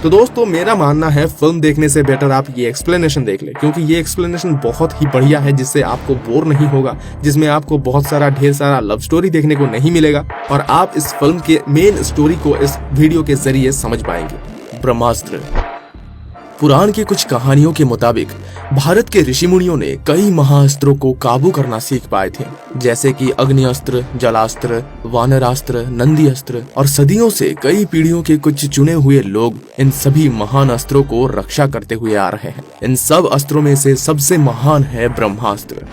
तो दोस्तों मेरा मानना है फिल्म देखने से बेटर आप ये एक्सप्लेनेशन देख ले, क्योंकि ये एक्सप्लेनेशन बहुत ही बढ़िया है, जिससे आपको बोर नहीं होगा, जिसमें आपको बहुत सारा ढेर सारा लव स्टोरी देखने को नहीं मिलेगा और आप इस फिल्म के मेन स्टोरी को इस वीडियो के जरिए समझ पाएंगे। ब्रह्मास्त्र। पुराण की कुछ कहानियों के मुताबिक भारत के ऋषि मुनियों ने कई महाअस्त्रों को काबू करना सीख पाए थे, जैसे कि अग्निअस्त्र, जलास्त्र, वानरास्त्र, नंदी अस्त्र, और सदियों से कई पीढ़ियों के कुछ चुने हुए लोग इन सभी महान अस्त्रों को रक्षा करते हुए आ रहे हैं। इन सब अस्त्रों में से सबसे महान है ब्रह्मास्त्र,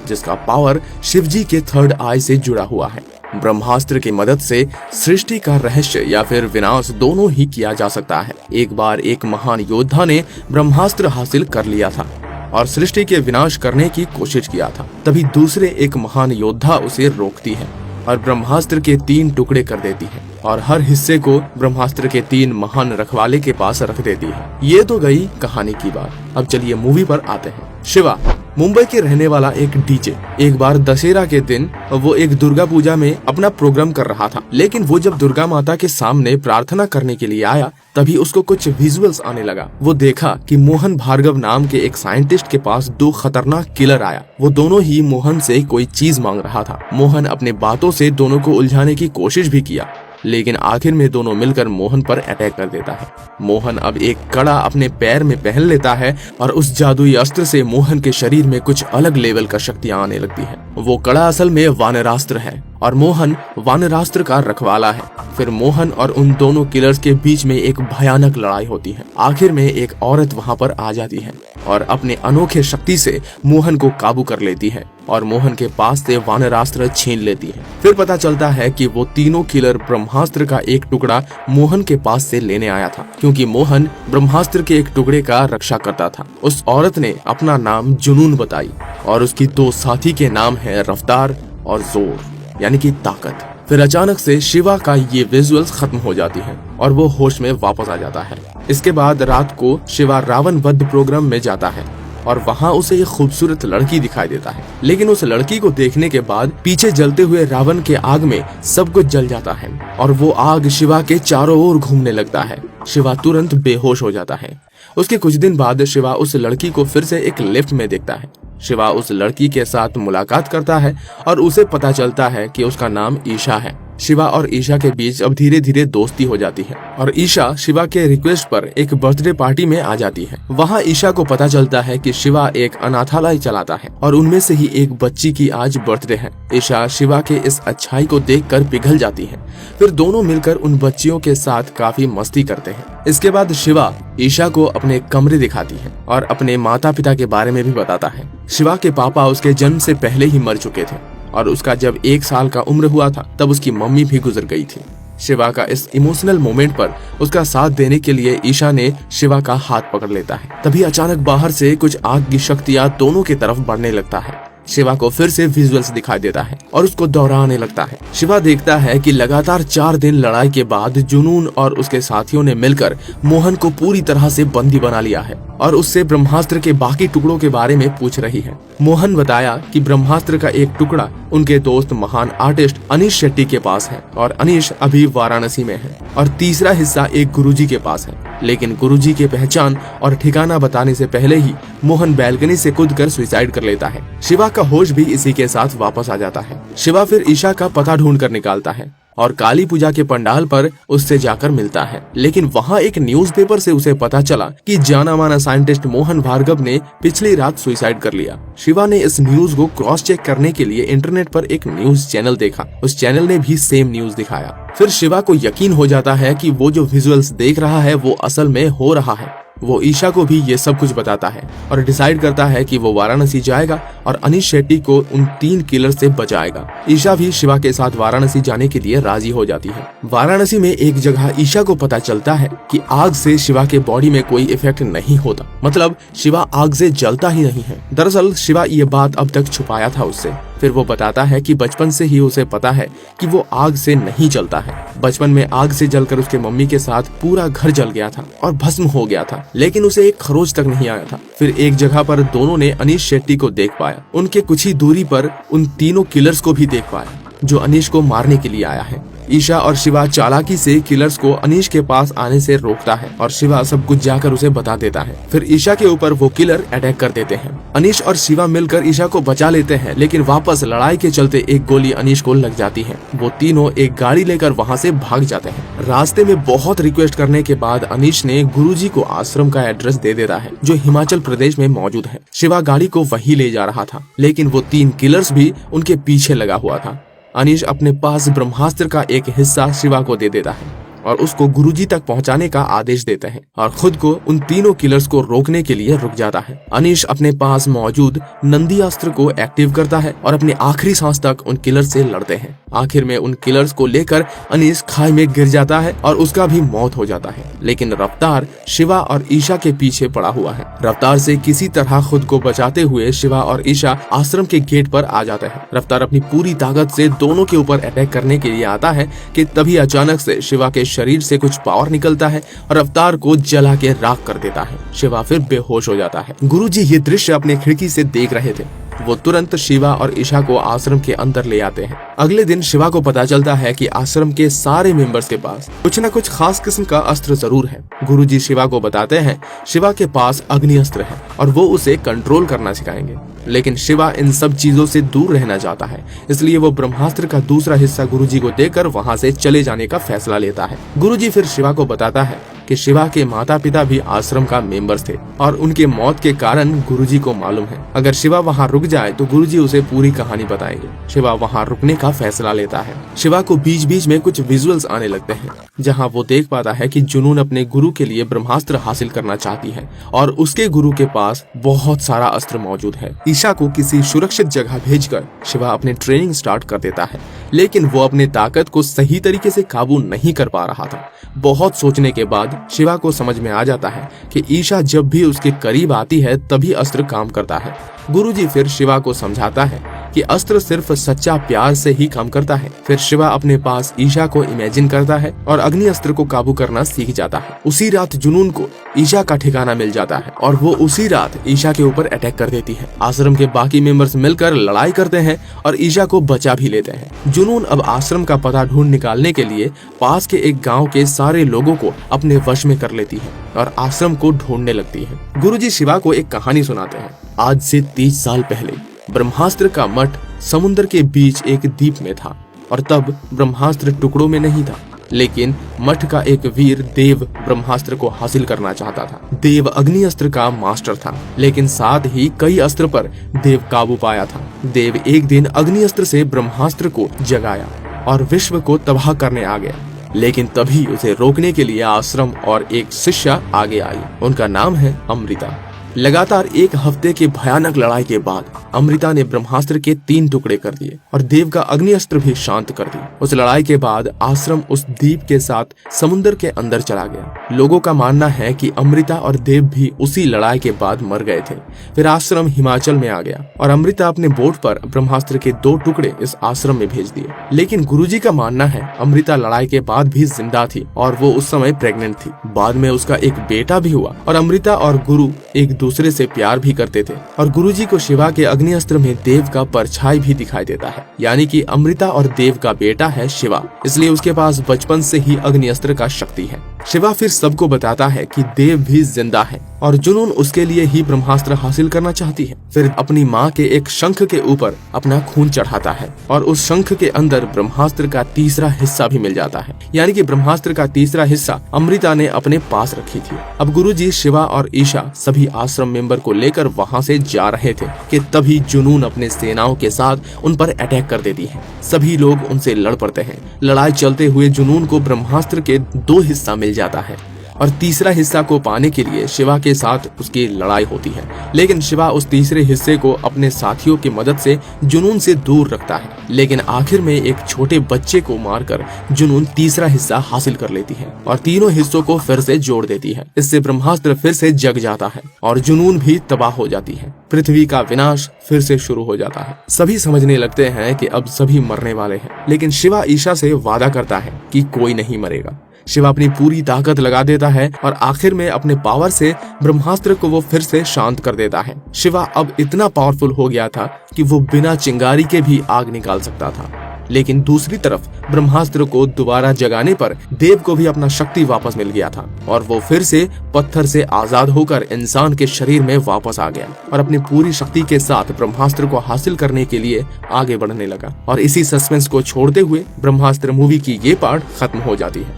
जिसका पावर शिवजी के थर्ड आई से जुड़ा हुआ है। ब्रह्मास्त्र की मदद से सृष्टि का रहस्य या फिर विनाश दोनों ही किया जा सकता है। एक बार एक महान योद्धा ने ब्रह्मास्त्र हासिल कर लिया था और सृष्टि के विनाश करने की कोशिश किया था। तभी दूसरे एक महान योद्धा उसे रोकती है और ब्रह्मास्त्र के 3 टुकड़े कर देती है और हर हिस्से को ब्रह्मास्त्र के 3 महान रखवाले के पास रख देती है। ये तो गई कहानी की बात। अब चलिए मूवी पर आते हैं। शिवा मुंबई के रहने वाला एक डीजे एक बार दशहरा के दिन वो एक दुर्गा पूजा में अपना प्रोग्राम कर रहा था, लेकिन वो जब दुर्गा माता के सामने प्रार्थना करने के लिए आया तभी उसको कुछ विजुअल्स आने लगा। वो देखा कि मोहन भार्गव नाम के एक साइंटिस्ट के पास 2 खतरनाक किलर आया। वो दोनों ही मोहन से कोई चीज मांग रहा था। मोहन अपने बातों से दोनों को उलझाने की कोशिश भी किया, लेकिन आखिर में दोनों मिलकर मोहन पर अटैक कर देता है। मोहन अब एक कड़ा अपने पैर में पहन लेता है और उस जादुई अस्त्र से मोहन के शरीर में कुछ अलग लेवल का शक्तियां आने लगती है। वो कड़ा असल में वानरास्त्र है और मोहन वानरास्त्र का रखवाला है। फिर मोहन और उन दोनों किलर्स के बीच में एक भयानक लड़ाई होती है। आखिर में एक औरत वहां पर आ जाती है और अपने अनोखे शक्ति से मोहन को काबू कर लेती है और मोहन के पास से वानरास्त्र छीन लेती है। फिर पता चलता है कि वो तीनों किलर ब्रह्मास्त्र का एक टुकड़ा मोहन के पास से लेने आया था, क्योंकि मोहन ब्रह्मास्त्र के एक टुकड़े का रक्षा करता था। उस औरत ने अपना नाम जुनून बताई और उसकी 2 साथी के नाम है रफ्तार और जोर, यानी कि ताकत। फिर अचानक से शिवा का ये विजुअल्स खत्म हो जाती है और वो होश में वापस आ जाता है। इसके बाद रात को शिवा रावण वध प्रोग्राम में जाता है और वहाँ उसे एक खूबसूरत लड़की दिखाई देता है, लेकिन उस लड़की को देखने के बाद पीछे जलते हुए रावण के आग में सब कुछ जल जाता है और वो आग शिवा के चारों ओर घूमने लगता है। शिवा तुरंत बेहोश हो जाता है। उसके कुछ दिन बाद शिवा उस लड़की को फिर से एक लिफ्ट में देखता है। शिवा उस लड़की के साथ मुलाकात करता है और उसे पता चलता है कि उसका नाम ईशा है। शिवा और ईशा के बीच अब धीरे धीरे दोस्ती हो जाती है और ईशा शिवा के रिक्वेस्ट पर एक बर्थडे पार्टी में आ जाती है। वहाँ ईशा को पता चलता है कि शिवा एक अनाथालय चलाता है और उनमें से ही एक बच्ची की आज बर्थडे है। ईशा शिवा के इस अच्छाई को देखकर पिघल जाती है। फिर दोनों मिलकर उन बच्चियों के साथ काफी मस्ती करते हैं। इसके बाद शिवा ईशा को अपने कमरे दिखाती है और अपने माता पिता के बारे में भी बताता है। शिवा के पापा उसके जन्म से पहले ही मर चुके थे और उसका जब 1 साल का उम्र हुआ था तब उसकी मम्मी भी गुजर गई थी। शिवा का इस इमोशनल मोमेंट पर उसका साथ देने के लिए ईशा ने शिवा का हाथ पकड़ लेता है। तभी अचानक बाहर से कुछ आग की शक्तियां दोनों की तरफ बढ़ने लगता है। शिवा को फिर से विजुअल्स दिखाई देता है और उसको दोहराने लगता है। शिवा देखता है कि लगातार 4 दिन लड़ाई के बाद जुनून और उसके साथियों ने मिलकर मोहन को पूरी तरह से बंदी बना लिया है और उससे ब्रह्मास्त्र के बाकी टुकड़ों के बारे में पूछ रही है। मोहन बताया कि ब्रह्मास्त्र का एक टुकड़ा उनके दोस्त महान आर्टिस्ट अनीश शेट्टी के पास है और अनीश अभी वाराणसी में है और तीसरा हिस्सा एक गुरुजी के पास है, लेकिन गुरुजी के पहचान और ठिकाना बताने से पहले ही मोहन बैल्कनी से कूदकर सुसाइड कर लेता है। शिवा का होश भी इसी के साथ वापस आ जाता है। शिवा फिर ईशा का पता ढूंढ कर निकालता है और काली पूजा के पंडाल पर उससे जाकर मिलता है, लेकिन वहाँ एक न्यूज़पेपर से उसे पता चला कि जाना माना साइंटिस्ट मोहन भार्गव ने पिछली रात सुसाइड कर लिया। शिवा ने इस न्यूज को क्रॉस चेक करने के लिए इंटरनेट पर एक न्यूज चैनल देखा। उस चैनल ने भी सेम न्यूज दिखाया। फिर शिवा को यकीन हो जाता है कि वो जो विजुअल्स देख रहा है वो असल में हो रहा है। वो ईशा को भी ये सब कुछ बताता है और डिसाइड करता है कि वो वाराणसी जाएगा और अनीश शेट्टी को उन 3 किलर से बचाएगा। ईशा भी शिवा के साथ वाराणसी जाने के लिए राजी हो जाती है। वाराणसी में एक जगह ईशा को पता चलता है कि आग से शिवा के बॉडी में कोई इफेक्ट नहीं होता, मतलब शिवा आग से जलता ही नहीं है। दरअसल शिवा ये बात अब तक छुपाया था उससे। फिर वो बताता है कि बचपन से ही उसे पता है कि वो आग से नहीं जलता है। बचपन में आग से जलकर उसके मम्मी के साथ पूरा घर जल गया था और भस्म हो गया था, लेकिन उसे एक खरोच तक नहीं आया था। फिर एक जगह पर दोनों ने अनीश शेट्टी को देख पाया। उनके कुछ ही दूरी पर उन तीनों किलर्स को भी देख पाया जो अनीश को मारने के लिए आया है। ईशा और शिवा चालाकी से किलर्स को अनीश के पास आने से रोकता है और शिवा सब कुछ जाकर उसे बता देता है। फिर ईशा के ऊपर वो किलर अटैक कर देते हैं। अनीश और शिवा मिलकर ईशा को बचा लेते हैं, लेकिन वापस लड़ाई के चलते एक गोली अनीश को लग जाती है। वो तीनों एक गाड़ी लेकर वहाँ से भाग जाते हैं। रास्ते में बहुत रिक्वेस्ट करने के बाद अनीश ने गुरुजी को आश्रम का एड्रेस दे देता है जो हिमाचल प्रदेश में मौजूद है। शिवा गाड़ी को वहीं ले जा रहा था, लेकिन वो 3 किलर्स भी उनके पीछे लगा हुआ था। अनीश अपने पास ब्रह्मास्त्र का एक हिस्सा शिवा को दे देता है और उसको गुरुजी तक पहुंचाने का आदेश देते हैं और खुद को उन तीनों किलर्स को रोकने के लिए रुक जाता है। अनीश अपने पास मौजूद नंदी अस्त्र को एक्टिव करता है और अपनी आखिरी सांस तक उन किलर्स से लड़ते हैं। आखिर में उन किलर्स को लेकर अनीश खाई में गिर जाता है और उसका भी मौत हो जाता है, लेकिन रफ्तार शिवा और ईशा के पीछे पड़ा हुआ है। रफ्तार से किसी तरह खुद को बचाते हुए शिवा और ईशा आश्रम के गेट पर आ जाते हैं। रफ्तार अपनी पूरी ताकत से दोनों के ऊपर अटैक करने के लिए आता है कि तभी अचानक से शिवा के शरीर से कुछ पावर निकलता है और रफ्तार को जला के राख कर देता है। शिवा फिर बेहोश हो जाता है। गुरुजी ये दृश्य अपने खिड़की से देख रहे थे। वो तुरंत शिवा और ईशा को आश्रम के अंदर ले आते हैं। अगले दिन शिवा को पता चलता है कि आश्रम के सारे मेंबर्स के पास कुछ न कुछ खास किस्म का अस्त्र जरूर है। गुरुजी शिवा को बताते हैं शिवा के पास अग्नि अस्त्र है और वो उसे कंट्रोल करना सिखाएंगे, लेकिन शिवा इन सब चीजों से दूर रहना चाहता है, इसलिए वो ब्रह्मास्त्र का दूसरा हिस्सा गुरुजी को देकर वहाँ से चले जाने का फैसला लेता है। गुरुजी फिर शिवा को बताता है कि शिवा के माता पिता भी आश्रम का मेंबर्स थे और उनके मौत के कारण गुरुजी को मालूम है। अगर शिवा वहाँ रुक जाए तो गुरुजी उसे पूरी कहानी बताएंगे। शिवा वहाँ रुकने का फैसला लेता है। शिवा को बीच बीच में कुछ विजुअल्स आने लगते हैं जहाँ वो देख पाता है कि जुनून अपने गुरु के लिए ब्रह्मास्त्र हासिल करना चाहती है और उसके गुरु के पास बहुत सारा अस्त्र मौजूद है। ईशा को किसी सुरक्षित जगह भेजकर शिवा अपनी ट्रेनिंग स्टार्ट कर देता है, लेकिन वो अपने ताकत को सही तरीके से काबू नहीं कर पा रहा था। बहुत सोचने के बाद शिवा को समझ में आ जाता है कि ईशा जब भी उसके करीब आती है तभी अस्त्र काम करता है। गुरुजी फिर शिवा को समझाता है कि अस्त्र सिर्फ सच्चा प्यार से ही काम करता है। फिर शिवा अपने पास ईशा को इमेजिन करता है और अग्नि अस्त्र को काबू करना सीख जाता है। उसी रात जुनून को ईशा का ठिकाना मिल जाता है और वो उसी रात ईशा के ऊपर अटैक कर देती है। आश्रम के बाकी मेंबर्स मिलकर लड़ाई करते हैं और ईशा को बचा भी लेते हैं। जुनून अब आश्रम का पता ढूंढ निकालने के लिए पास के एक गाँव के सारे लोगों को अपने वश में कर लेती है और आश्रम को ढूंढने लगती है। गुरुजी शिवा को एक कहानी सुनाते हैं। आज से 30 साल पहले ब्रह्मास्त्र का मठ समुद्र के बीच एक द्वीप में था और तब ब्रह्मास्त्र टुकड़ों में नहीं था, लेकिन मठ का एक वीर देव ब्रह्मास्त्र को हासिल करना चाहता था। देव अग्नि अस्त्र का मास्टर था, लेकिन साथ ही कई अस्त्र पर देव काबू पाया था। देव एक दिन अग्नि अस्त्र से ब्रह्मास्त्र को जगाया और विश्व को तबाह करने आ गया, लेकिन तभी उसे रोकने के लिए आश्रम और एक शिष्या आगे आई। उनका नाम है अमृता। लगातार 1 हफ्ते की भयानक लड़ाई के बाद अमृता ने ब्रह्मास्त्र के 3 टुकड़े कर दिए और देव का अग्नि अस्त्र भी शांत कर दिया। उस लड़ाई के बाद आश्रम उस द्वीप के साथ समुद्र के अंदर चला गया। लोगों का मानना है कि अमृता और देव भी उसी लड़ाई के बाद मर गए थे। फिर आश्रम हिमाचल में आ गया और अमृता अपने बोट पर ब्रह्मास्त्र के 2 टुकड़े इस आश्रम में भेज दिए। लेकिन गुरुजी का मानना है अमृता लड़ाई के बाद भी जिंदा थी और वो उस समय प्रेग्नेंट थी। बाद में उसका एक बेटा भी हुआ और अमृता और गुरु एक दूसरे से प्यार भी करते थे और गुरुजी को शिवा के अग्नि अस्त्र में देव का परछाई भी दिखाई देता है, यानी कि अमृता और देव का बेटा है शिवा, इसलिए उसके पास बचपन से ही अग्नि अस्त्र का शक्ति है। शिवा फिर सबको बताता है कि देव भी जिंदा है और जुनून उसके लिए ही ब्रह्मास्त्र हासिल करना चाहती है। फिर अपनी माँ के एक शंख के ऊपर अपना खून चढ़ाता है और उस शंख के अंदर ब्रह्मास्त्र का तीसरा हिस्सा भी मिल जाता है, यानी कि ब्रह्मास्त्र का तीसरा हिस्सा अमृता ने अपने पास रखी थी। अब गुरुजी शिवा और ईशा सभी आश्रम मेंबर को लेकर वहाँ से जा रहे थे कि तभी जुनून अपने सेनाओं के साथ उन पर अटैक कर देती है। सभी लोग उनसे लड़ पड़ते हैं। लड़ाई चलते हुए जुनून को ब्रह्मास्त्र के 2 हिस्सा मिल जाता है और तीसरा हिस्सा को पाने के लिए शिवा के साथ उसकी लड़ाई होती है, लेकिन शिवा उस तीसरे हिस्से को अपने साथियों की मदद से जुनून से दूर रखता है। लेकिन आखिर में एक छोटे बच्चे को मारकर जुनून तीसरा हिस्सा हासिल कर लेती है और तीनों हिस्सों को फिर से जोड़ देती है। इससे ब्रह्मास्त्र फिर से जग जाता है और जुनून भी तबाह हो जाती है। पृथ्वी का विनाश फिर से शुरू हो जाता है। सभी समझने लगते हैं कि अब सभी मरने वाले हैं, लेकिन शिवा ईशा से वादा करता है कि कोई नहीं मरेगा। शिवा अपनी पूरी ताकत लगा देता है और आखिर में अपने पावर से ब्रह्मास्त्र को वो फिर से शांत कर देता है। शिवा अब इतना पावरफुल हो गया था कि वो बिना चिंगारी के भी आग निकाल सकता था। लेकिन दूसरी तरफ ब्रह्मास्त्र को दोबारा जगाने पर देव को भी अपना शक्ति वापस मिल गया था और वो फिर से पत्थर से आजाद होकर इंसान के शरीर में वापस आ गया और अपनी पूरी शक्ति के साथ ब्रह्मास्त्र को हासिल करने के लिए आगे बढ़ने लगा। और इसी सस्पेंस को छोड़ते हुए ब्रह्मास्त्र मूवी की ये पार्ट खत्म हो जाती है।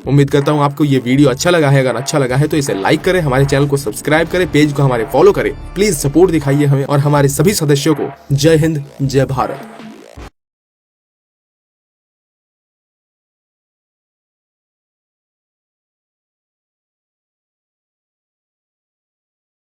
उम्मीद करता हूँ आपको ये वीडियो अच्छा लगा है। अगर अच्छा लगा है तो इसे लाइक करें, हमारे चैनल को सब्सक्राइब करें, पेज को हमारे फॉलो करें, प्लीज सपोर्ट दिखाइए हमें और हमारे सभी सदस्यों को। जय हिंद, जय भारत।